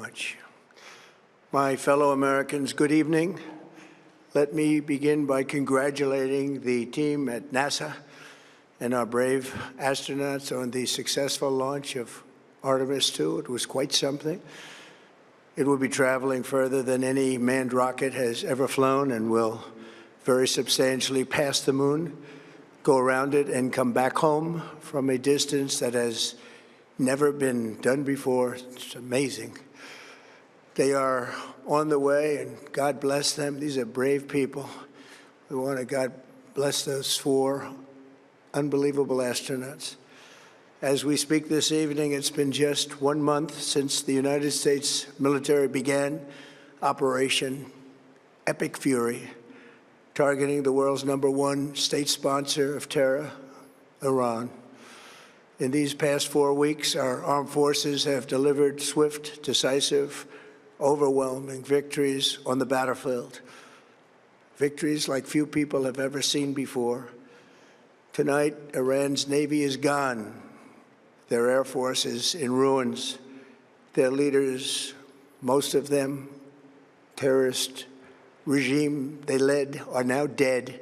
much. My fellow Americans, good evening. Let me begin by congratulating the team at NASA and our brave astronauts on the successful launch of Artemis II. It was quite something. It will be traveling further than any manned rocket has ever flown and will very substantially pass the moon, go around it, and come back home from a distance that has never been done before. It's amazing. They are on the way, and God bless them. These are brave people. We want to God bless those 4 unbelievable astronauts. As we speak this evening, it's been just 1 month since the United States military began Operation Epic Fury, targeting the world's #1 state sponsor of terror, Iran. In these past 4 weeks, our armed forces have delivered swift, decisive, overwhelming victories on the battlefield, victories like few people have ever seen before. Tonight, Iran's Navy is gone. Their Air Force is in ruins. Their leaders, most of them terrorist regime they led, are now dead.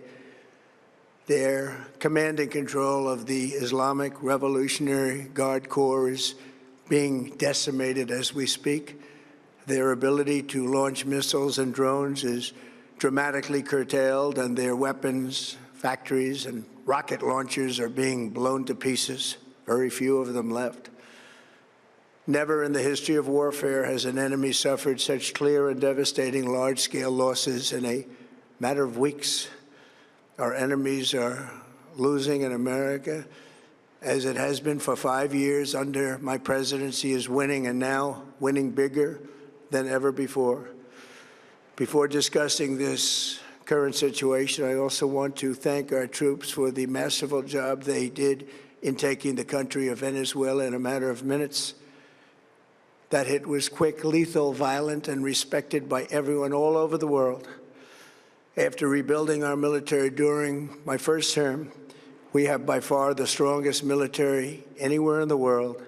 Their command and control of the Islamic Revolutionary Guard Corps is being decimated as we speak. Their ability to launch missiles and drones is dramatically curtailed, and their weapons factories and rocket launchers are being blown to pieces. Very few of them left. Never in the history of warfare has an enemy suffered such clear and devastating large-scale losses in a matter of weeks. Our enemies are losing, and America, as it has been for 5 years under my presidency, is winning, and now winning bigger than ever before. Before discussing this current situation, I also want to thank our troops for the masterful job they did in taking the country of Venezuela in a matter of minutes. That hit was quick, lethal, violent, and respected by everyone all over the world. After rebuilding our military during my first term, we have by far the strongest military anywhere in the world,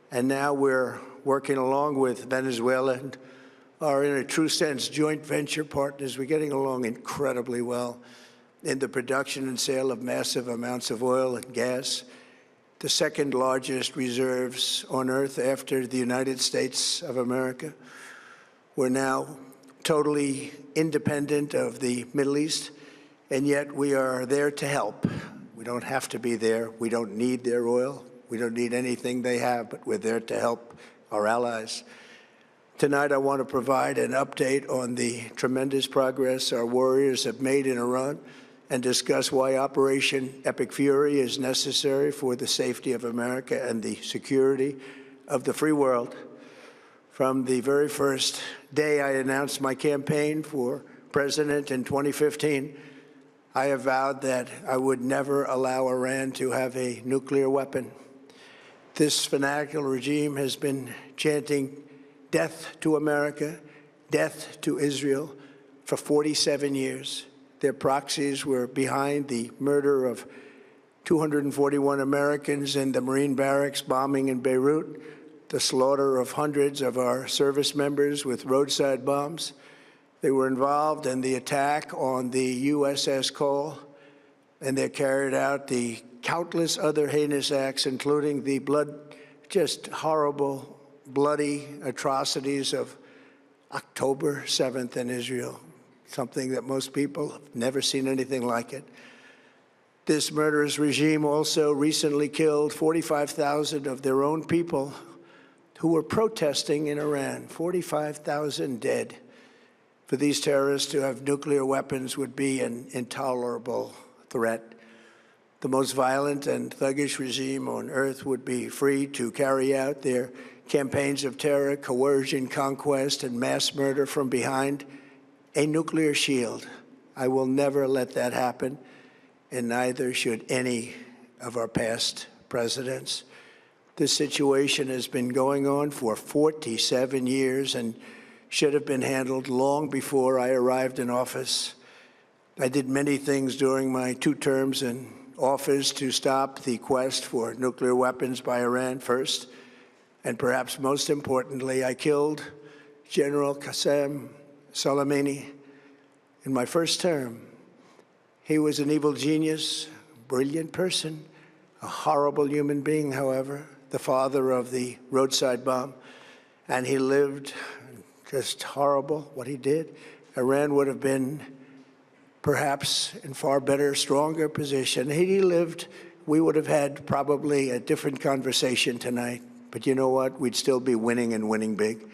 and now we're working along with Venezuela and are, in a true sense, joint venture partners. We're getting along incredibly well in the production and sale of massive amounts of oil and gas, the second largest reserves on Earth after the United States of America. We're now totally independent of the Middle East, and yet we are there to help. We don't have to be there. We don't need their oil. We don't need anything they have, but we're there to help our allies. Tonight, I want to provide an update on the tremendous progress our warriors have made in Iran and discuss why Operation Epic Fury is necessary for the safety of America and the security of the free world. From the very first day I announced my campaign for president in 2015, I have vowed that I would never allow Iran to have a nuclear weapon. This fanatical regime has been chanting death to America, death to Israel for 47 years. Their proxies were behind the murder of 241 Americans in the Marine barracks bombing in Beirut, the slaughter of hundreds of our service members with roadside bombs. They were involved in the attack on the USS Cole, and they carried out the countless other heinous acts, including the just horrible, bloody atrocities of October 7th in Israel, something that most people have never seen anything like it. This murderous regime also recently killed 45,000 of their own people who were protesting in Iran. 45,000 dead. For these terrorists to have nuclear weapons would be an intolerable threat. The most violent and thuggish regime on earth would be free to carry out their campaigns of terror, coercion, conquest, and mass murder from behind a nuclear shield. I will never let that happen, and neither should any of our past presidents. This situation has been going on for 47 years and should have been handled long before I arrived in office. I did many things during my 2 terms in office to stop the quest for nuclear weapons by Iran first, and perhaps most importantly, I killed General Qasem Soleimani, in my first term. He was an evil genius, brilliant person, a horrible human being, however, the father of the roadside bomb. And he lived just horrible, what he did. Iran would have been perhaps in far better, stronger position. Had he lived, we would have had probably a different conversation tonight. But you know what? We'd still be winning and winning big.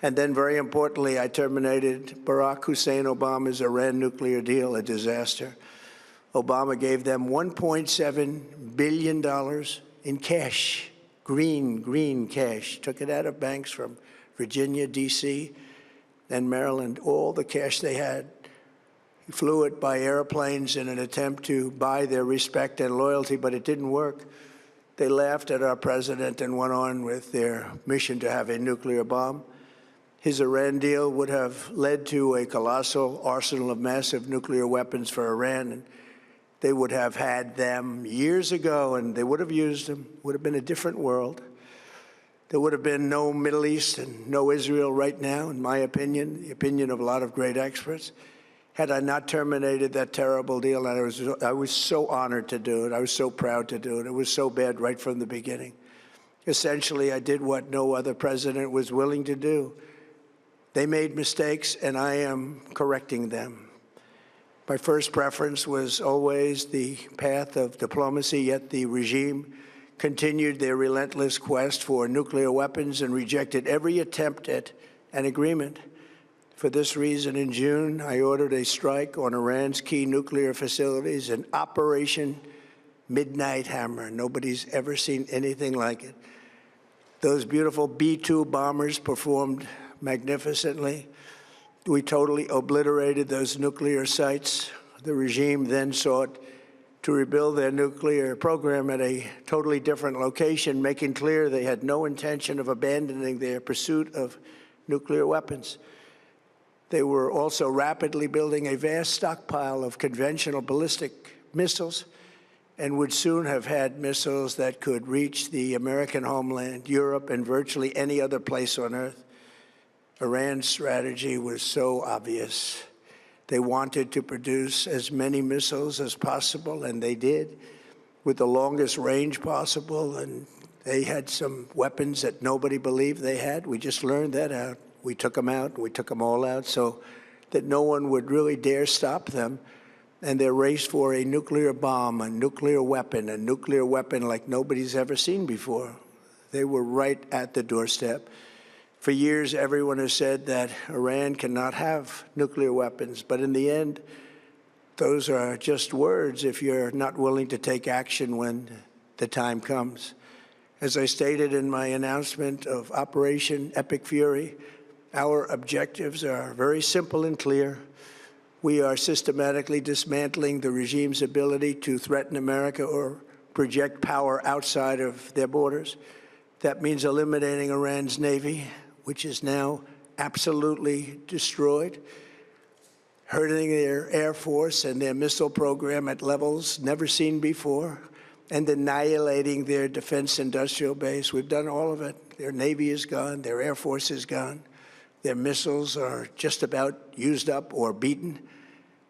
And then, very importantly, I terminated Barack Hussein Obama's Iran nuclear deal, a disaster. Obama gave them $1.7 billion in cash, green cash. Took it out of banks from Virginia, D.C., and Maryland, all the cash they had. He flew it by airplanes in an attempt to buy their respect and loyalty, but it didn't work. They laughed at our president and went on with their mission to have a nuclear bomb. His Iran deal would have led to a colossal arsenal of massive nuclear weapons for Iran, and they would have had them years ago, and they would have used them. It would have been a different world. There would have been no Middle East and no Israel right now, in my opinion, the opinion of a lot of great experts, had I not terminated that terrible deal. And I was so honored to do it. I was so proud to do it. It was so bad right from the beginning. Essentially, I did what no other president was willing to do. They made mistakes, and I am correcting them. My first preference was always the path of diplomacy, yet the regime continued their relentless quest for nuclear weapons and rejected every attempt at an agreement. For this reason, in June, I ordered a strike on Iran's key nuclear facilities, an Operation Midnight Hammer. Nobody's ever seen anything like it. Those beautiful B-2 bombers performed magnificently. We totally obliterated those nuclear sites. The regime then sought to rebuild their nuclear program at a totally different location, making clear they had no intention of abandoning their pursuit of nuclear weapons. They were also rapidly building a vast stockpile of conventional ballistic missiles and would soon have had missiles that could reach the American homeland, Europe, and virtually any other place on Earth. Iran's strategy was so obvious. They wanted to produce as many missiles as possible, and they did, with the longest range possible. And they had some weapons that nobody believed they had. We just learned that out. We took them out. We took them all out so that no one would really dare stop them. And their race for a nuclear bomb, a nuclear weapon like nobody's ever seen before. They were right at the doorstep. For years, everyone has said that Iran cannot have nuclear weapons, but in the end, those are just words if you're not willing to take action when the time comes. As I stated in my announcement of Operation Epic Fury, our objectives are very simple and clear. We are systematically dismantling the regime's ability to threaten America or project power outside of their borders. That means eliminating Iran's Navy, which is now absolutely destroyed, hurting their Air Force and their missile program at levels never seen before, and annihilating their defense industrial base. We've done all of it. Their Navy is gone, their Air Force is gone, their missiles are just about used up or beaten.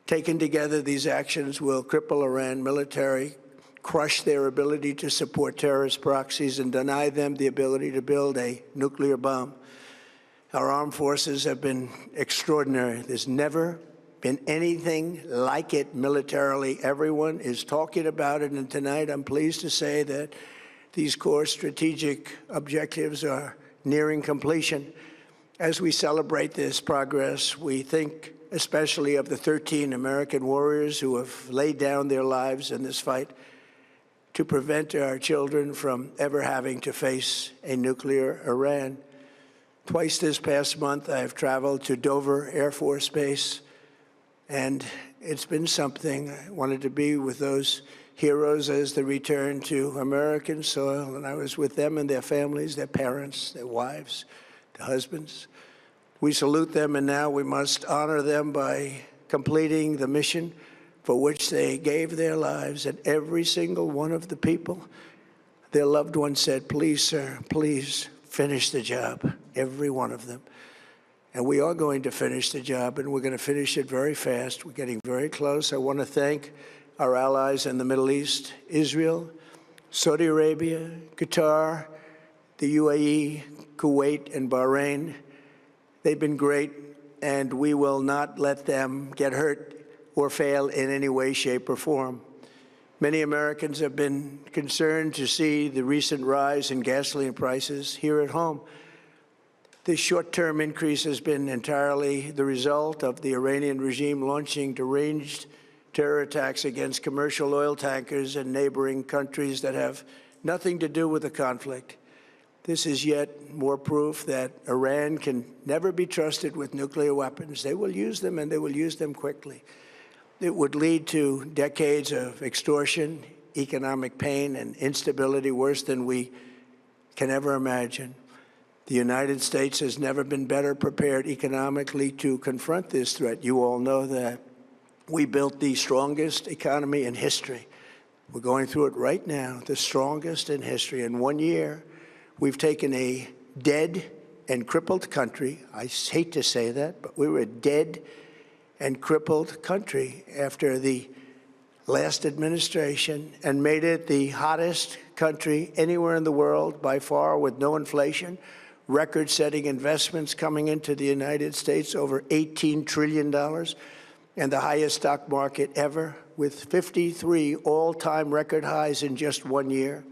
Taken together, these actions will cripple Iran military, crush their ability to support terrorist proxies, and deny them the ability to build a nuclear bomb. Our armed forces have been extraordinary. There's never been anything like it militarily. Everyone is talking about it, and tonight I'm pleased to say that these core strategic objectives are nearing completion. As we celebrate this progress, we think especially of the 13 American warriors who have laid down their lives in this fight to prevent our children from ever having to face a nuclear Iran. Twice this past month, I have traveled to Dover Air Force Base, and it's been something. I wanted to be with those heroes as they return to American soil, and I was with them and their families, their parents, their wives, their husbands. We salute them, and now we must honor them by completing the mission for which they gave their lives. And every single one of the people, their loved ones said, "Please, sir, please finish the job." Every one of them. And we are going to finish the job, and we're going to finish it very fast. We're getting very close. I want to thank our allies in the Middle East, Israel, Saudi Arabia, Qatar, the UAE, Kuwait, and Bahrain. They've been great, and we will not let them get hurt or fail in any way, shape, or form. Many Americans have been concerned to see the recent rise in gasoline prices here at home. This short-term increase has been entirely the result of the Iranian regime launching deranged terror attacks against commercial oil tankers in neighboring countries that have nothing to do with the conflict. This is yet more proof that Iran can never be trusted with nuclear weapons. They will use them, and they will use them quickly. It would lead to decades of extortion, economic pain, and instability worse than we can ever imagine. The United States has never been better prepared economically to confront this threat. You all know that. We built the strongest economy in history. We're going through it right now, the strongest in history. In 1 year, we've taken a dead and crippled country. I hate to say that, but we were a dead and crippled country after the last administration and made it the hottest country anywhere in the world by far, with no inflation, record-setting investments coming into the United States, over $18 trillion, and the highest stock market ever, with 53 all-time record highs in just 1 year.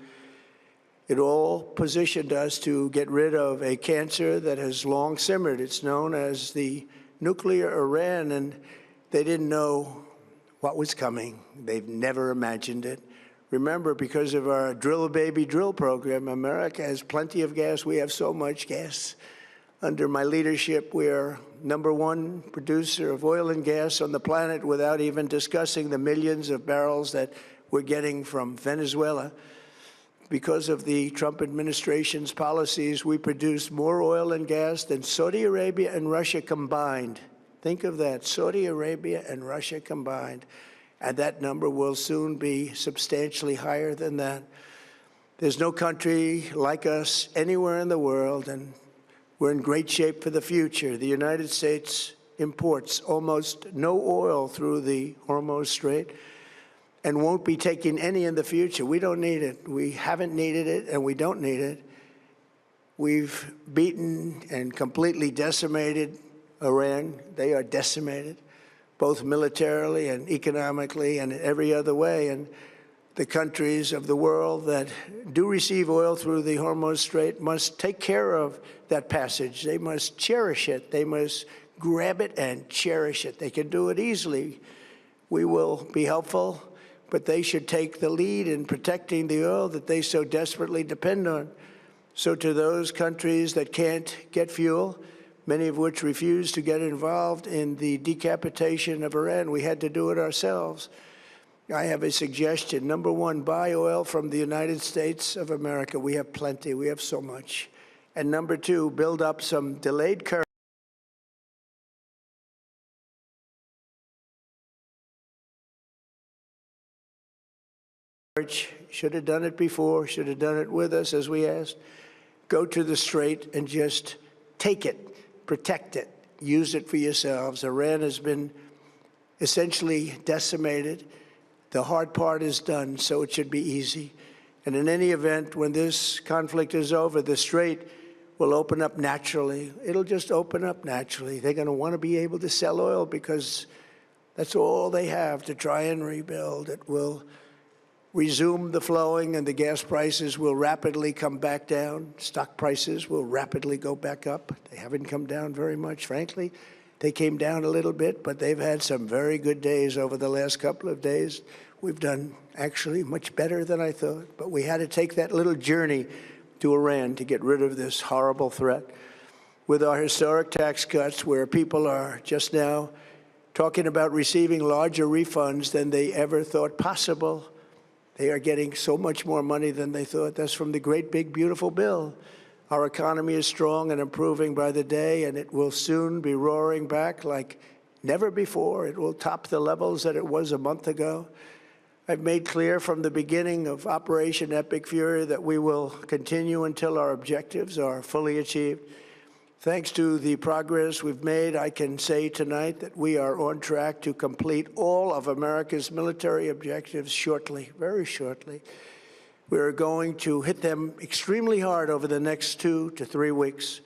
It all positioned us to get rid of a cancer that has long simmered. It's known as the nuclear Iran, and they didn't know what was coming. They've never imagined it. Remember, because of our Drill Baby Drill program, America has plenty of gas. We have so much gas. Under my leadership, we are #1 producer of oil and gas on the planet, without even discussing the millions of barrels that we're getting from Venezuela. Because of the Trump administration's policies, we produce more oil and gas than Saudi Arabia and Russia combined. Think of that, Saudi Arabia and Russia combined. And that number will soon be substantially higher than that. There's no country like us anywhere in the world, and we're in great shape for the future. The United States imports almost no oil through the Hormuz Strait and won't be taking any in the future. We don't need it. We haven't needed it, and we don't need it. We've beaten and completely decimated Iran. They are decimated, both militarily and economically and in every other way. And the countries of the world that do receive oil through the Hormuz Strait must take care of that passage. They must cherish it. They must grab it and cherish it. They can do it easily. We will be helpful, but they should take the lead in protecting the oil that they so desperately depend on. So to those countries that can't get fuel, many of which refuse to get involved in the decapitation of Iran, we had to do it ourselves. I have a suggestion. #1, buy oil from the United States of America. We have plenty. We have so much. And #2, build up some delayed courage. Should have done it before, should have done it with us, as we asked. Go to the Strait and just take it, protect it, use it for yourselves. Iran has been essentially decimated. The hard part is done, so it should be easy. And in any event, when this conflict is over, the Strait will open up naturally. It'll just open up naturally. They're going to want to be able to sell oil because that's all they have to try and rebuild. It will resume the flowing, and the gas prices will rapidly come back down. Stock prices will rapidly go back up. They haven't come down very much, frankly. They came down a little bit, but they've had some very good days over the last couple of days. We've done actually much better than I thought, but we had to take that little journey to Iran to get rid of this horrible threat. With our historic tax cuts, where people are just now talking about receiving larger refunds than they ever thought possible, they are getting so much more money than they thought. That's from the great, big, beautiful bill. Our economy is strong and improving by the day, and it will soon be roaring back like never before. It will top the levels that it was a month ago. I've made clear from the beginning of Operation Epic Fury that we will continue until our objectives are fully achieved. Thanks to the progress we've made, I can say tonight that we are on track to complete all of America's military objectives shortly, very shortly. We're going to hit them extremely hard over the next 2 to 3 weeks.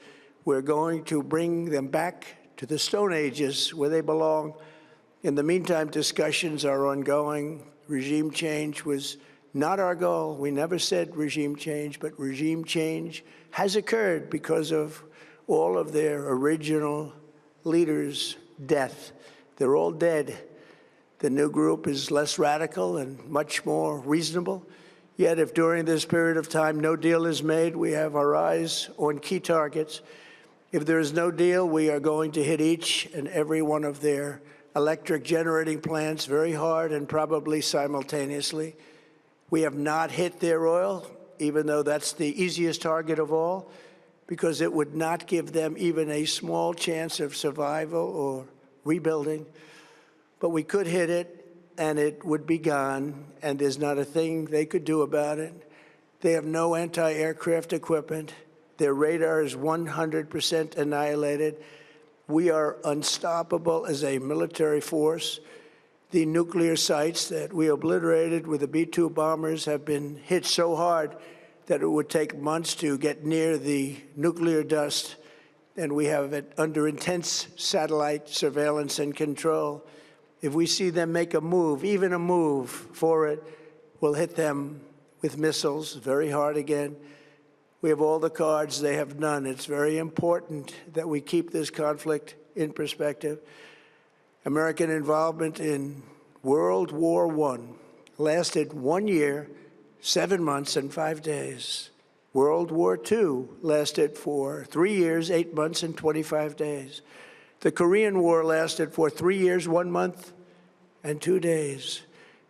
We're going to bring them back to the Stone Ages where they belong. In the meantime, discussions are ongoing. Regime change was not our goal. We never said regime change, but regime change has occurred because of all of their original leaders' death. They're all dead. The new group is less radical and much more reasonable. Yet if during this period of time no deal is made, we have our eyes on key targets. If there is no deal, we are going to hit each and every one of their electric generating plants very hard and probably simultaneously. We have not hit their oil, even though that's the easiest target of all, because it would not give them even a small chance of survival or rebuilding. But we could hit it, and it would be gone, and there's not a thing they could do about it. They have no anti-aircraft equipment. Their radar is 100% annihilated. We are unstoppable as a military force. The nuclear sites that we obliterated with the B-2 bombers have been hit so hard that it would take months to get near the nuclear dust, and we have it under intense satellite surveillance and control. If we see them make a move, even a move for it, we'll hit them with missiles very hard again. We have all the cards, they have none. It's very important that we keep this conflict in perspective. American involvement in World War I lasted 1 year, 7 months, and 5 days. World War II lasted for 3 years, 8 months, and 25 days. The Korean War lasted for 3 years, 1 month, and 2 days.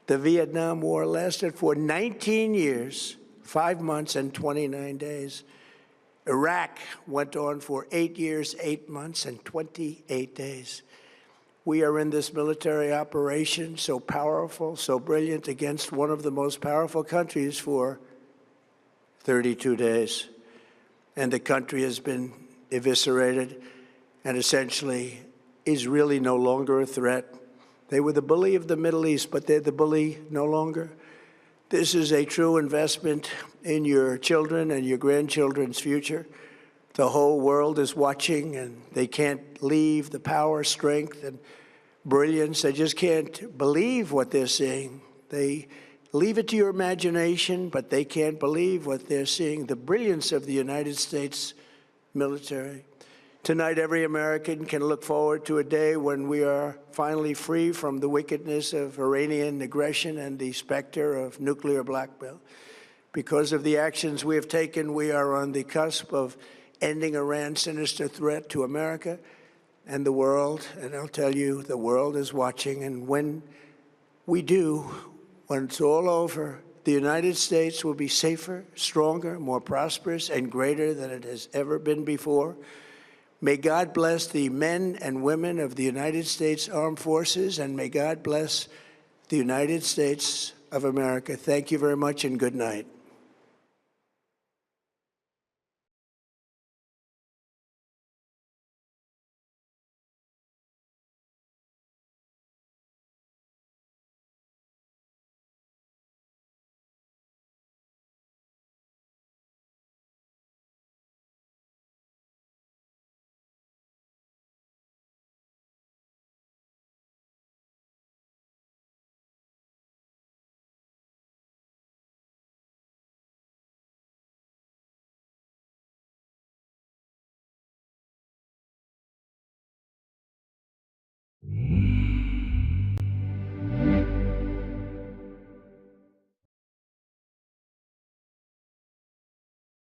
The Vietnam War lasted for 19 years, 5 months, and 29 days. Iraq went on for 8 years, 8 months, and 28 days. We are in this military operation so powerful, so brilliant, against one of the most powerful countries for 32 days. And the country has been eviscerated and essentially is really no longer a threat. They were the bully of the Middle East, but they're the bully no longer. This is a true investment in your children and your grandchildren's future. The whole world is watching, and they can't leave the power, strength, and brilliance. They just can't believe what they're seeing. They leave it to your imagination, but they can't believe what they're seeing, the brilliance of the United States military. Tonight, every American can look forward to a day when we are finally free from the wickedness of Iranian aggression and the specter of nuclear blackmail. Because of the actions we have taken, we are on the cusp of ending Iran's sinister threat to America and the world. And I'll tell you, the world is watching. And when we do, when it's all over, the United States will be safer, stronger, more prosperous, and greater than it has ever been before. May God bless the men and women of the United States Armed Forces, and may God bless the United States of America. Thank you very much, and good night.